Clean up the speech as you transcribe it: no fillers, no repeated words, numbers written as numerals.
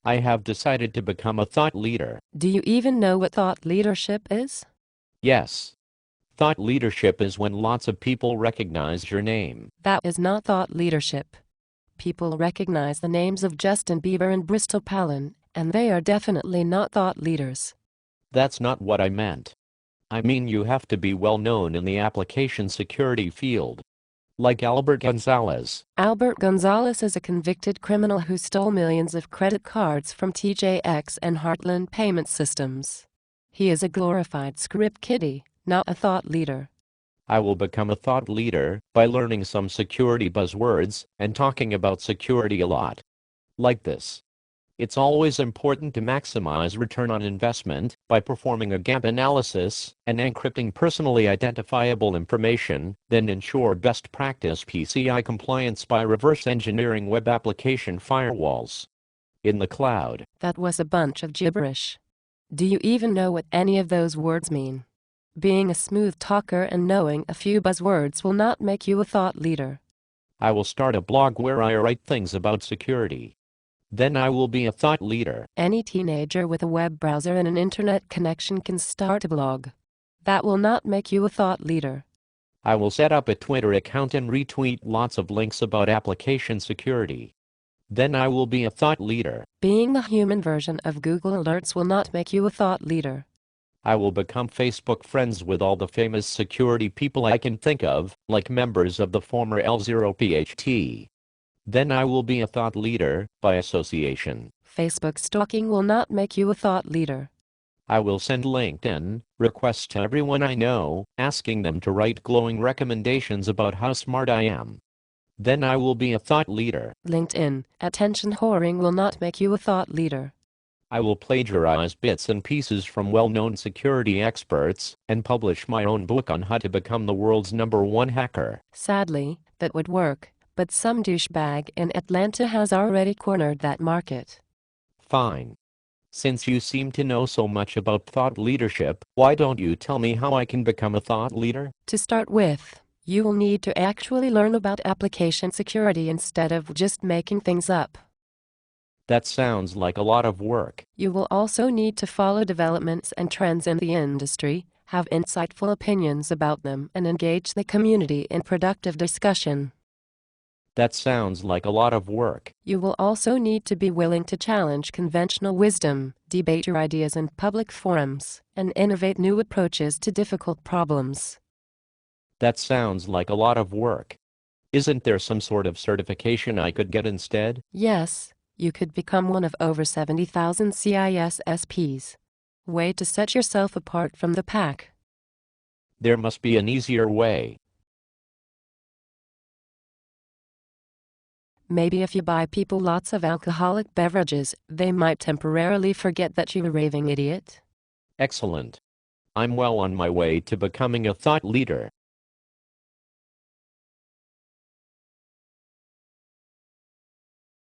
I have decided to become a thought leader. Do you even know what thought leadership is? Yes. Thought leadership is when lots of people recognize your name. That is not thought leadership. People recognize the names of Justin Bieber and Bristol Palin, and they are definitely not thought leaders. That's not what I meant. I mean you have to be well known in the application security field. Like Albert Gonzalez. Albert Gonzalez is a convicted criminal who stole millions of credit cards from TJX and Heartland Payment Systems. He is a glorified script kiddie, not a thought leader. I will become a thought leader by learning some security buzzwords and talking about security a lot. Like this. It's always important to maximize return on investment by performing a gap analysis and encrypting personally identifiable information, then ensure best practice PCI compliance by reverse engineering web application firewalls in the cloud. That was a bunch of gibberish. Do you even know what any of those words mean? Being a smooth talker and knowing a few buzzwords will not make you a thought leader. I will start a blog where I write things about security. Then I will be a thought leader. Any teenager with a web browser and an internet connection can start a blog. That will not make you a thought leader. I will set up a Twitter account and retweet lots of links about application security. Then I will be a thought leader. Being the human version of Google Alerts will not make you a thought leader. I will become Facebook friends with all the famous security people I can think of, like members of the former L0PHT. Then I will be a thought leader by association. Facebook stalking will not make you a thought leader. I will send LinkedIn requests to everyone I know, asking them to write glowing recommendations about how smart I am. Then I will be a thought leader. LinkedIn attention whoring will not make you a thought leader. I will plagiarize bits and pieces from well-known security experts and publish my own book on how to become the world's #1 hacker. Sadly, that would work, but some douchebag in Atlanta has already cornered that market. Fine. Since you seem to know so much about thought leadership, why don't you tell me how I can become a thought leader? To start with, you will need to actually learn about application security instead of just making things up. That sounds like a lot of work. You will also need to follow developments and trends in the industry, have insightful opinions about them, and engage the community in productive discussion. That sounds like a lot of work. You will also need to be willing to challenge conventional wisdom, debate your ideas in public forums, and innovate new approaches to difficult problems. That sounds like a lot of work. Isn't there some sort of certification I could get instead? Yes, you could become one of over 70,000 CISSPs. Way to set yourself apart from the pack. There must be an easier way. Maybe if you buy people lots of alcoholic beverages, they might temporarily forget that you're a raving idiot. Excellent. I'm well on my way to becoming a thought leader.